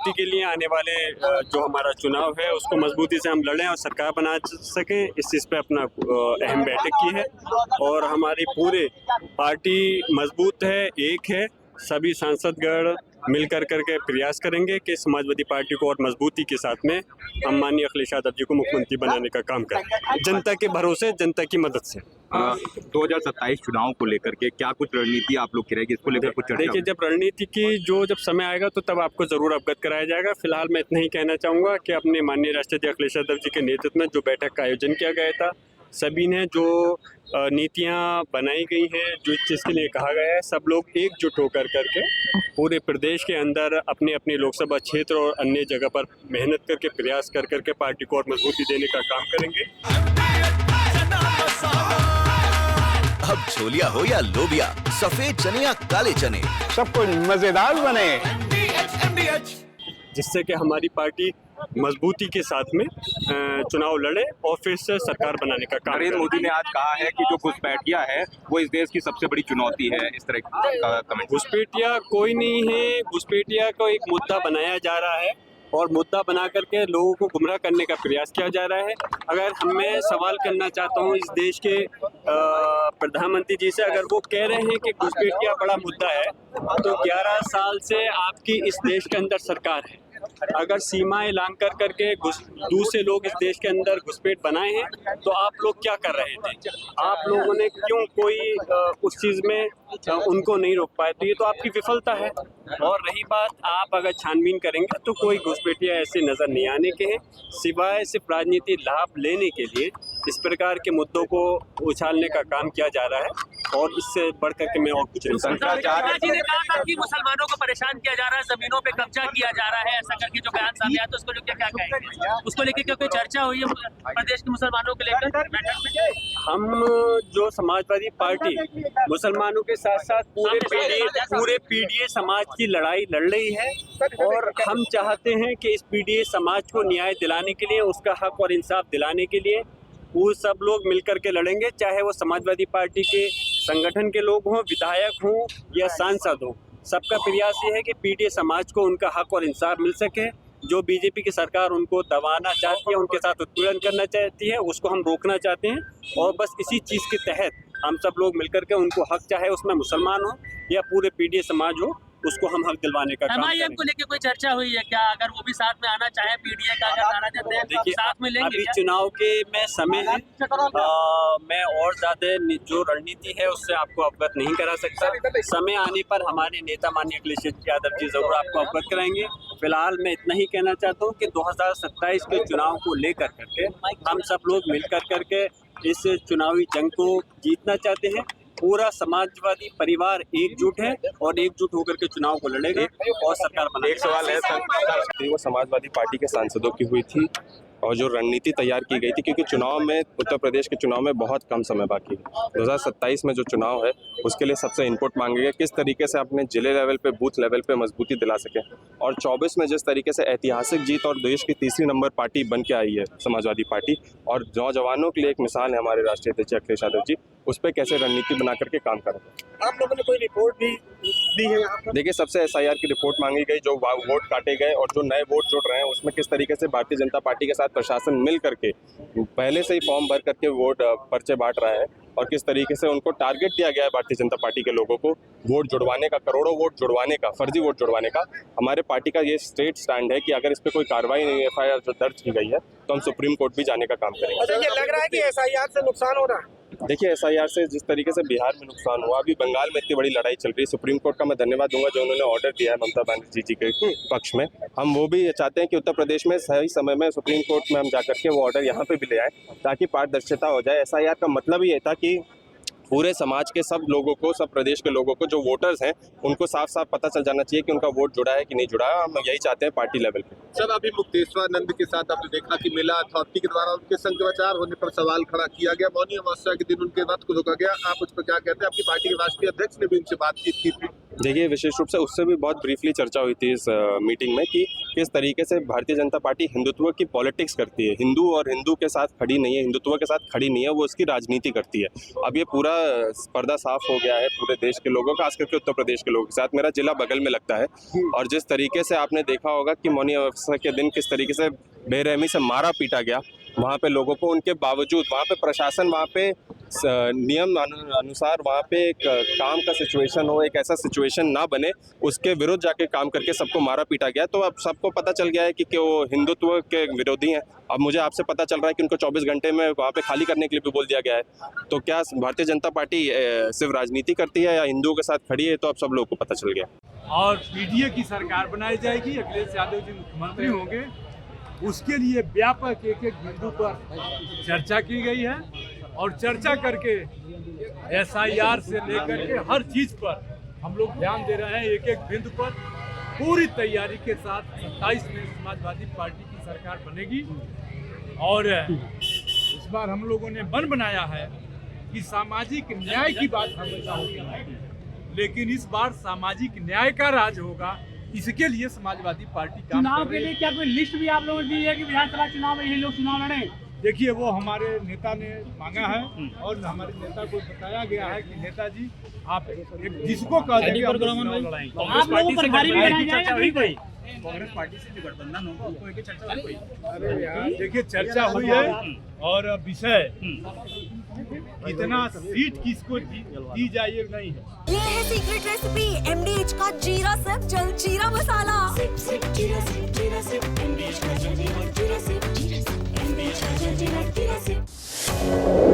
Party के लिए आने वाले जो हमारा चुनाव है उसको मजबूती से हम लड़ें और सरकार बना सकें, इस चीज़ पे अपना अहम बैठक की है। और हमारी पूरे पार्टी मजबूत है, एक है, सभी सांसदगण मिल कर के प्रयास करेंगे कि समाजवादी पार्टी को और मजबूती के साथ में हम माननीय अखिलेश यादव जी को मुख्यमंत्री बनाने का काम करें, जनता के भरोसे, जनता की मदद से। 2027 चुनाव को लेकर के क्या कुछ रणनीति आप लोग की रहेगी, इसको लेकर कुछ चर्चा? देखिए, जब रणनीति की जब समय आएगा तो तब आपको जरूर अवगत कराया जाएगा। फिलहाल मैं इतना ही कहना चाहूँगा कि अपने माननीय राष्ट्रपति अखिलेश यादव जी के नेतृत्व में जो बैठक का आयोजन किया गया था, सभी ने जो नीतियाँ बनाई गई हैं, जो इस चीज़ के लिए कहा गया है, सब लोग एकजुट होकर करके पूरे प्रदेश के अंदर अपने अपने लोकसभा क्षेत्र और अन्य जगह पर मेहनत करके प्रयास कर करके पार्टी को और मजबूती देने का काम करेंगे। अब छोलिया हो या लोबिया, सफेद चने या काले चने, सब कुछ मजेदार बने, जिससे कि हमारी पार्टी मजबूती के साथ में चुनाव लड़े और फिर से सरकार बनाने का काम। नरेंद्र मोदी ने आज कहा है कि जो घुसपैठिया है वो इस देश की सबसे बड़ी चुनौती है, इस तरह का कमेंट। घुसपैठिया कोई नहीं है, घुसपैठिया को एक मुद्दा बनाया जा रहा है और मुद्दा बना करके लोगों को गुमराह करने का प्रयास किया जा रहा है। अगर मैं सवाल करना चाहता हूँ इस देश के प्रधानमंत्री जी से, अगर वो कह रहे हैं कि घुसपैठिया बड़ा मुद्दा है, तो 11 साल से आपकी इस देश के अंदर सरकार है। अगर सीमाएं लांघ करके दूसरे लोग इस देश के अंदर घुसपैठ बनाए हैं, तो आप लोग क्या कर रहे थे? आप लोगों ने क्यों कोई उस चीज़ में उनको नहीं रोक पाए? तो ये तो आपकी विफलता है। और रही बात, आप अगर छानबीन करेंगे तो कोई घुसपैठिया ऐसे नज़र नहीं आने के हैं, सिवाय सिर्फ राजनीति लाभ लेने के लिए इस प्रकार के मुद्दों को उछालने का काम किया जा रहा है। और इससे बढ़ करके मैं और कुछ नहीं सरकार जी ने कहा था कि मुसलमानों को परेशान किया जा रहा है, जमीनों पे कब्जा किया जा रहा है, ऐसा करके जो बयान सामने आया, तो उसको लेकर क्या कहेंगे? उसको लेकर क्या कोई चर्चा हुई है प्रदेश के मुसलमानों को लेकर बैठक में? हम जो समाजवादी पार्टी मुसलमानों के साथ साथ पूरे पीडीए समाज की लड़ाई लड़ रही है और हम चाहते हैं कि इस पीडीए समाज को न्याय दिलाने के लिए, उसका हक और इंसाफ दिलाने के लिए वो सब लोग मिलकर के लड़ेंगे, चाहे वो समाजवादी पार्टी के संगठन के लोग हों, विधायक हों या सांसद हों। सबका प्रयास ये है कि पीडीए समाज को उनका हक और इंसाफ मिल सके। जो बीजेपी की सरकार उनको दबाना चाहती है, उनके साथ उत्पीड़न करना चाहती है, उसको हम रोकना चाहते हैं। और बस इसी चीज़ के तहत हम सब लोग मिलकर के उनको हक, चाहे उसमें मुसलमान हो या पूरे पीडीए समाज हो, उसको हम हक दिलवाने का काम करेंगे। एमआईएम को लेकर कोई चर्चा हुई है क्या? अगर वो भी साथ में आना चाहे, पीडीए का अगर नारा देते हैं, देखिए, साथ में लेंगे अभी क्या? चुनाव के में समय है, मैं और ज़्यादा जो रणनीति है उससे आपको अवगत नहीं करा सकता। समय आने पर हमारे नेता माननीय अखिलेश यादव जी जरूर आपको अवगत कराएंगे। फिलहाल मैं इतना ही कहना चाहता हूँ कि 2027 के चुनाव को लेकर करके हम सब लोग मिलकर करके इस चुनावी जंग को जीतना चाहते हैं। पूरा समाजवादी परिवार एकजुट है और एकजुट होकर के चुनाव को लड़ेगा और सरकार बनाएगा। एक सवाल है सर, वो समाजवादी पार्टी के सांसदों की हुई थी और जो रणनीति तैयार की गई थी, क्योंकि चुनाव में, उत्तर प्रदेश के चुनाव में बहुत कम समय बाकी है। 2027 में जो चुनाव है उसके लिए सबसे इनपुट मांगे गए, किस तरीके से अपने जिले लेवल पे, बूथ लेवल पे मजबूती दिला सकें। और 24 में जिस तरीके से ऐतिहासिक जीत और देश की तीसरी नंबर पार्टी बन के आई है समाजवादी पार्टी, और नौजवानों के लिए एक मिसाल है हमारे राष्ट्रीय अध्यक्ष अखिलेश यादव जी, उस पर कैसे रणनीति बना करके काम करेंगे। आप लोगों ने कोई रिपोर्ट भी दी है यहाँ पर? देखिए, सबसे एसआईआर की रिपोर्ट मांगी गई, जो वोट काटे गए और जो नए वोट जुड़ रहे हैं उसमें किस तरीके से भारतीय जनता पार्टी के साथ प्रशासन मिल करके पहले से ही फॉर्म भर करके वोट पर्चे बांट रहा है और किस तरीके से उनको टारगेट दिया गया है भारतीय जनता पार्टी के लोगों को वोट जुड़वाने का, करोड़ों वोट जुड़वाने का, फर्जी वोट जुड़वाने का। हमारे पार्टी का ये स्ट्रेट स्टैंड है कि अगर इस पर कोई कार्रवाई नहीं, एफआईआर जो दर्ज की गई है, तो हम सुप्रीम कोर्ट भी जाने का काम करेंगे। अच्छा, ये लग रहा है कि एसआईआर से नुकसान हो रहा है? देखिए, एसआईआर से जिस तरीके से बिहार में नुकसान हुआ, अभी बंगाल में इतनी बड़ी लड़ाई चल रही है, सुप्रीम कोर्ट का मैं धन्यवाद दूंगा जो उन्होंने ऑर्डर दिया है ममता बनर्जी जी के पक्ष में। हम वो भी चाहते हैं कि उत्तर प्रदेश में सही समय में सुप्रीम कोर्ट में हम जाकर के वो ऑर्डर यहाँ पे भी ले आए, ताकि पारदर्शिता हो जाए। एसआईआर का मतलब ही ये था कि पूरे समाज के सब लोगों को, सब प्रदेश के लोगों को, जो वोटर्स हैं, उनको साफ साफ पता चल जाना चाहिए कि उनका वोट जुड़ा है कि नहीं जुड़ा है। हम यही चाहते हैं पार्टी लेवल पे। सर, अभी मुक्तेश्वरानंद के साथ आपने देखा कि मेला अथॉरिटी के द्वारा उनके संक्रमण होने पर सवाल खड़ा किया गया, मौनी अमावस्या के दिन उनके रथ को रोका गया। आप उस पर क्या कहते हैं? आपकी पार्टी के राष्ट्रीय अध्यक्ष ने भी उनसे बातचीत की थी। देखिए, विशेष रूप से उससे भी बहुत ब्रीफली चर्चा हुई थी इस मीटिंग में कि किस तरीके से भारतीय जनता पार्टी हिंदुत्व की पॉलिटिक्स करती है, हिंदू और हिंदू के साथ खड़ी नहीं है, हिंदुत्व के साथ खड़ी नहीं है, वो इसकी राजनीति करती है। अब ये पूरा पर्दा साफ हो गया है पूरे देश के लोगों का, खास करके उत्तर प्रदेश के लोगों के साथ। मेरा जिला बगल में लगता है, और जिस तरीके से आपने देखा होगा कि मौनी अमावस्या के दिन किस तरीके से बेरहमी से मारा पीटा गया वहाँ पे लोगों को, उनके बावजूद वहाँ पे प्रशासन वहाँ पे नियम अनुसार वहाँ पे एक काम का सिचुएशन हो, एक ऐसा सिचुएशन ना बने, उसके विरुद्ध जाके काम करके सबको मारा पीटा गया। तो अब सबको पता चल गया है कि वो हिंदुत्व के विरोधी हैं। अब मुझे आपसे पता चल रहा है कि उनको 24 घंटे में वहाँ पे खाली करने के लिए भी बोल दिया गया है। तो क्या भारतीय जनता पार्टी सिर्फ राजनीति करती है या हिंदुओं के साथ खड़ी है, तो अब सब लोगों को पता चल गया। और पीडीए की सरकार बनाई जाएगी, अखिलेश यादव जी मुख्यमंत्री होंगे। उसके लिए व्यापक एक एक बिंदु पर चर्चा की गई है, और चर्चा करके SIR से लेकर के हर चीज पर हम लोग ध्यान दे रहे हैं। एक एक बिंदु पर पूरी तैयारी के साथ 27 में समाजवादी पार्टी की सरकार बनेगी। और इस बार हम लोगों ने मन बनाया है कि सामाजिक न्याय की बात हमेशा होगी, लेकिन इस बार सामाजिक न्याय का राज होगा। इसके लिए समाजवादी पार्टी चुनाव के लिए क्या कोई लिस्ट भी आप लोगों ने दी है कि विधानसभा चुनाव में ये लोग चुनाव लड़े? देखिए, वो हमारे नेता ने मांगा है, और हमारे नेता को बताया गया है कि नेताजी आप जिसको कह देंगे आप लोगों पर भारी भी बनाई जाएगी कोई? कांग्रेस पार्टी से जो गठबंधन होगा उसको एक चर्चा हुई। अरे यार देखिए, चर्चा हुई है, और विषय कितना सीट किसको दी जाए नहीं है। ये है सीक्रेट रेसिपी MDH का जीरा सिर्फ जल जीरा मसाला। जीरा सिर्फ MDH का जल जीरा सिर्फ, MDH का जल जीरा सिर्फ।